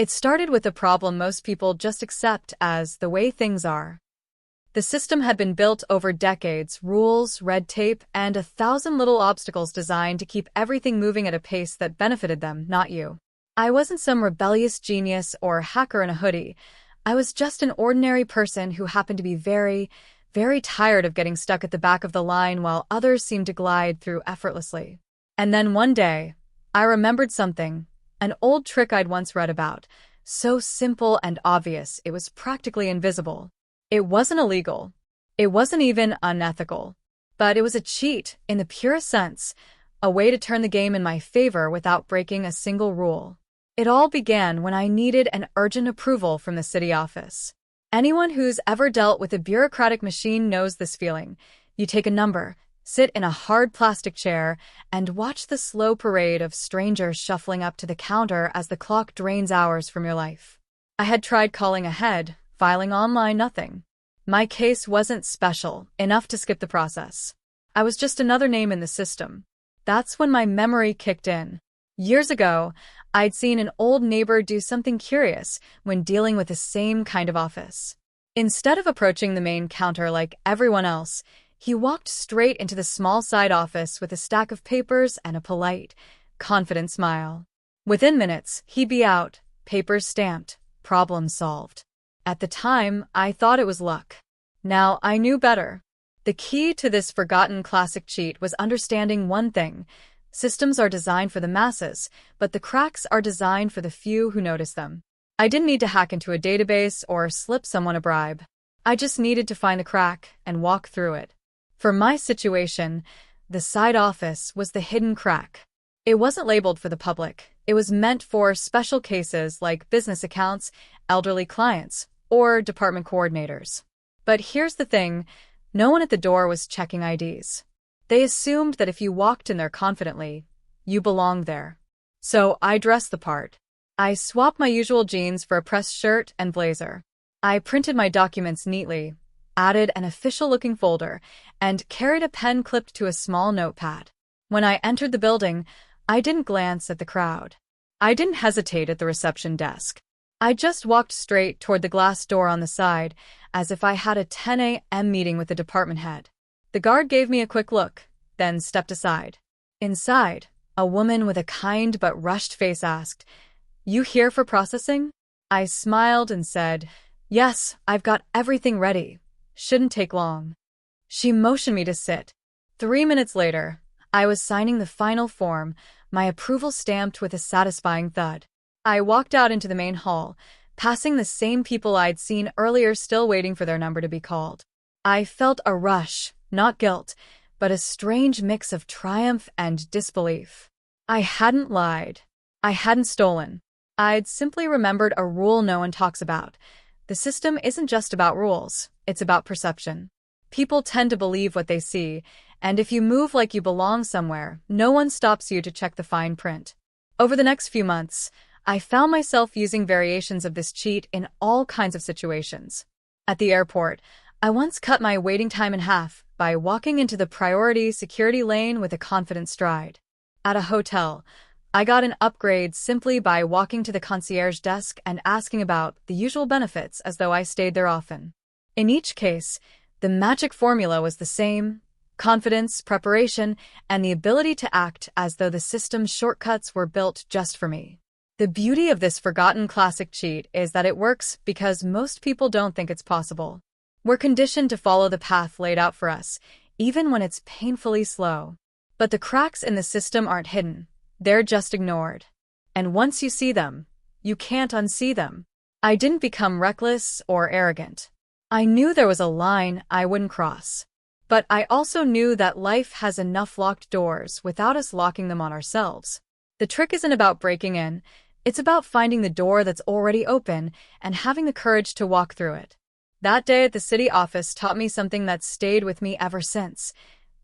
It started with a problem most people just accept as the way things are. The system had been built over decades, rules, red tape, and 1,000 little obstacles designed to keep everything moving at a pace that benefited them, not you. I wasn't some rebellious genius or hacker in a hoodie. I was just an ordinary person who happened to be very, very tired of getting stuck at the back of the line while others seemed to glide through effortlessly. And then one day, I remembered something, an old trick I'd once read about, so simple and obvious it was practically invisible. It wasn't illegal. It wasn't even unethical. But it was a cheat, in the purest sense, a way to turn the game in my favor without breaking a single rule. It all began when I needed an urgent approval from the city office. Anyone who's ever dealt with a bureaucratic machine knows this feeling. You take a number, sit in a hard plastic chair, and watch the slow parade of strangers shuffling up to the counter as the clock drains hours from your life. I had tried calling ahead, filing online, nothing. My case wasn't special enough to skip the process. I was just another name in the system. That's when my memory kicked in. Years ago, I'd seen an old neighbor do something curious when dealing with the same kind of office. Instead of approaching the main counter like everyone else, he walked straight into the small side office with a stack of papers and a polite, confident smile. Within minutes, he'd be out, papers stamped, problem solved. At the time, I thought it was luck. Now I knew better. The key to this forgotten classic cheat was understanding one thing. Systems are designed for the masses, but the cracks are designed for the few who notice them. I didn't need to hack into a database or slip someone a bribe. I just needed to find the crack and walk through it. For my situation, the side office was the hidden crack. It wasn't labeled for the public. It was meant for special cases like business accounts, elderly clients, or department coordinators. But here's the thing, no one at the door was checking IDs. They assumed that if you walked in there confidently, you belonged there. So I dressed the part. I swapped my usual jeans for a pressed shirt and blazer. I printed my documents neatly, added an official-looking folder, and carried a pen clipped to a small notepad. When I entered the building, I didn't glance at the crowd. I didn't hesitate at the reception desk. I just walked straight toward the glass door on the side, as if I had a 10 a.m. meeting with the department head. The guard gave me a quick look, then stepped aside. Inside, a woman with a kind but rushed face asked, "You here for processing?" I smiled and said, "Yes, I've got everything ready. Shouldn't take long." She motioned me to sit. 3 minutes later, I was signing the final form, my approval stamped with a satisfying thud. I walked out into the main hall, passing the same people I'd seen earlier still waiting for their number to be called. I felt a rush, not guilt, but a strange mix of triumph and disbelief. I hadn't lied. I hadn't stolen. I'd simply remembered a rule no one talks about. The system isn't just about rules, it's about perception. People tend to believe what they see, and if you move like you belong somewhere, no one stops you to check the fine print. Over the next few months, I found myself using variations of this cheat in all kinds of situations. At the airport, I once cut my waiting time in half by walking into the priority security lane with a confident stride. At a hotel, I got an upgrade simply by walking to the concierge desk and asking about the usual benefits as though I stayed there often. In each case, the magic formula was the same: confidence, preparation, and the ability to act as though the system's shortcuts were built just for me. The beauty of this forgotten classic cheat is that it works because most people don't think it's possible. We're conditioned to follow the path laid out for us, even when it's painfully slow. But the cracks in the system aren't hidden. They're just ignored. And once you see them, you can't unsee them. I didn't become reckless or arrogant. I knew there was a line I wouldn't cross. But I also knew that life has enough locked doors without us locking them on ourselves. The trick isn't about breaking in. It's about finding the door that's already open and having the courage to walk through it. That day at the city office taught me something that's stayed with me ever since.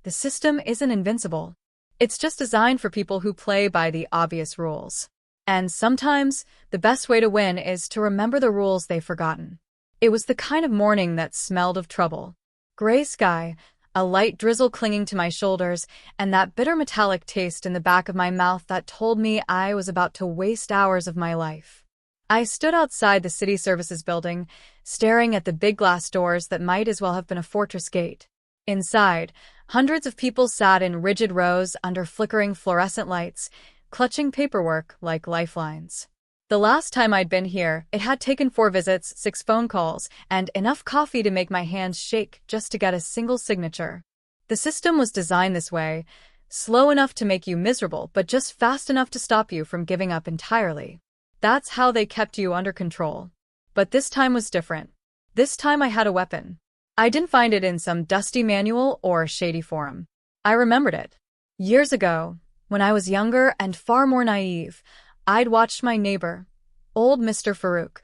The system isn't invincible. It's just designed for people who play by the obvious rules. And sometimes, the best way to win is to remember the rules they've forgotten. It was the kind of morning that smelled of trouble. Gray sky, a light drizzle clinging to my shoulders, and that bitter metallic taste in the back of my mouth that told me I was about to waste hours of my life. I stood outside the city services building, staring at the big glass doors that might as well have been a fortress gate. Inside, hundreds of people sat in rigid rows under flickering fluorescent lights, clutching paperwork like lifelines. The last time I'd been here, it had taken 4 visits, 6 phone calls, and enough coffee to make my hands shake just to get a single signature. The system was designed this way, slow enough to make you miserable, but just fast enough to stop you from giving up entirely. That's how they kept you under control. But this time was different. This time I had a weapon. I didn't find it in some dusty manual or shady forum. I remembered it. Years ago, when I was younger and far more naive, I'd watched my neighbor, old Mr. Farouk,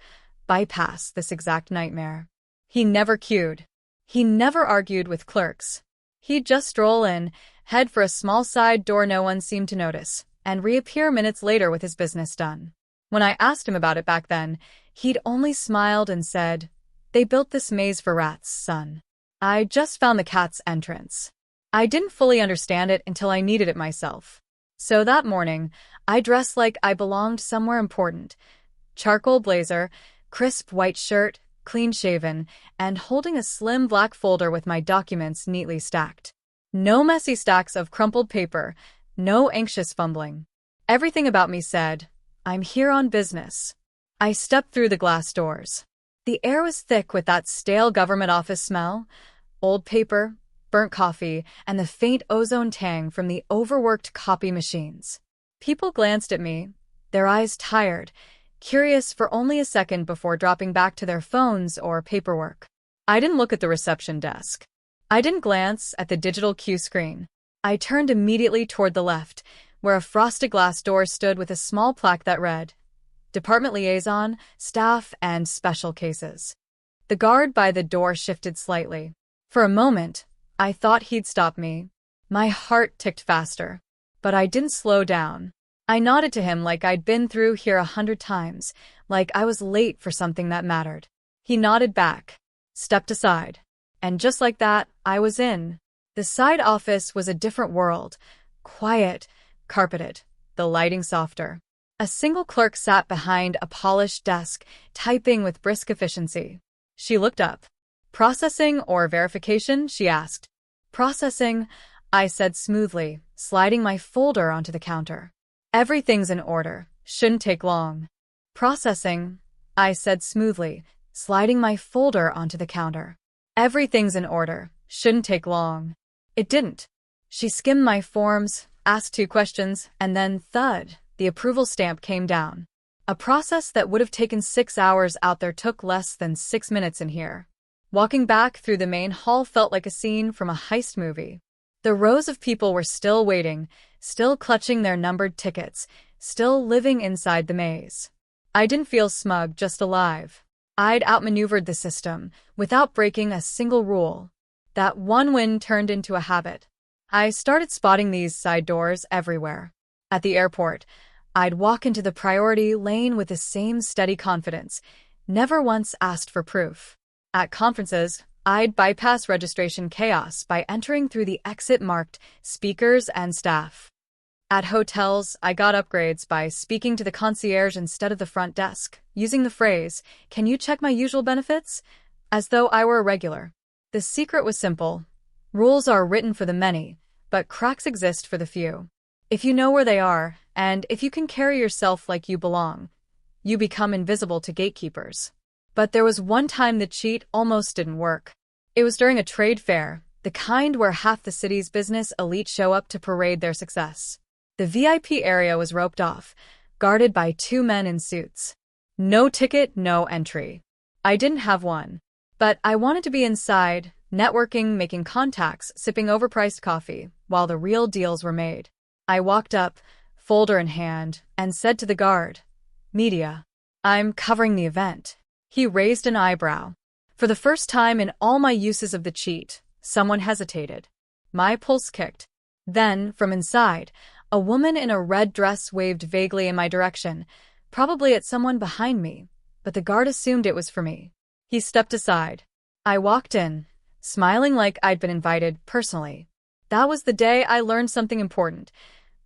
bypass this exact nightmare. He never queued. He never argued with clerks. He'd just stroll in, head for a small side door no one seemed to notice, and reappear minutes later with his business done. When I asked him about it back then, he'd only smiled and said, "They built this maze for rats, son. I just found the cat's entrance." I didn't fully understand it until I needed it myself. So that morning, I dressed like I belonged somewhere important. Charcoal blazer, crisp white shirt, clean-shaven, and holding a slim black folder with my documents neatly stacked. No messy stacks of crumpled paper, no anxious fumbling. Everything about me said, "I'm here on business." I stepped through the glass doors. The air was thick with that stale government office smell, old paper, burnt coffee, and the faint ozone tang from the overworked copy machines. People glanced at me, their eyes tired, curious for only a second before dropping back to their phones or paperwork. I didn't look at the reception desk. I didn't glance at the digital cue screen. I turned immediately toward the left, where a frosted glass door stood with a small plaque that read, "Department Liaison, Staff, and Special Cases." The guard by the door shifted slightly. For a moment, I thought he'd stop me. My heart ticked faster. But I didn't slow down. I nodded to him like I'd been through here 100 times, like I was late for something that mattered. He nodded back, stepped aside, and just like that, I was in. The side office was a different world, quiet, carpeted, the lighting softer. A single clerk sat behind a polished desk, typing with brisk efficiency. She looked up. "Processing or verification?" she asked. "Processing," I said smoothly, sliding my folder onto the counter. "Everything's in order. Shouldn't take long." "Processing," I said smoothly, sliding my folder onto the counter. "Everything's in order. Shouldn't take long." It didn't. She skimmed my forms, asked 2 questions, and then thud, the approval stamp came down. A process that would have taken 6 hours out there took less than 6 minutes in here. Walking back through the main hall felt like a scene from a heist movie. The rows of people were still waiting, still clutching their numbered tickets, still living inside the maze. I didn't feel smug, just alive. I'd outmaneuvered the system, without breaking a single rule. That one win turned into a habit. I started spotting these side doors everywhere. At the airport, I'd walk into the priority lane with the same steady confidence, never once asked for proof. At conferences, I'd bypass registration chaos by entering through the exit marked speakers and staff. At hotels, I got upgrades by speaking to the concierge instead of the front desk, using the phrase, "Can you check my usual benefits?" as though I were a regular. The secret was simple. Rules are written for the many, but cracks exist for the few. If you know where they are, and if you can carry yourself like you belong, you become invisible to gatekeepers. But there was one time the cheat almost didn't work. It was during a trade fair, the kind where half the city's business elite show up to parade their success. The VIP area was roped off, guarded by 2 men in suits. No ticket, no entry. I didn't have one. But I wanted to be inside, networking, making contacts, sipping overpriced coffee, while the real deals were made. I walked up, folder in hand, and said to the guard, "Media. I'm covering the event." He raised an eyebrow. For the first time in all my uses of the cheat, someone hesitated. My pulse kicked. Then, from inside, a woman in a red dress waved vaguely in my direction, probably at someone behind me, but the guard assumed it was for me. He stepped aside. I walked in, smiling like I'd been invited personally. That was the day I learned something important.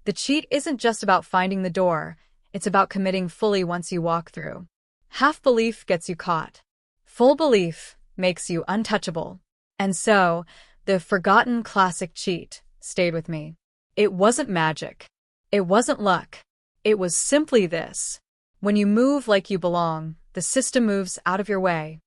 The cheat isn't just about finding the door, it's about committing fully once you walk through. Half belief gets you caught. Full belief makes you untouchable. And so, the forgotten classic cheat stayed with me. It wasn't magic. It wasn't luck. It was simply this. When you move like you belong, the system moves out of your way.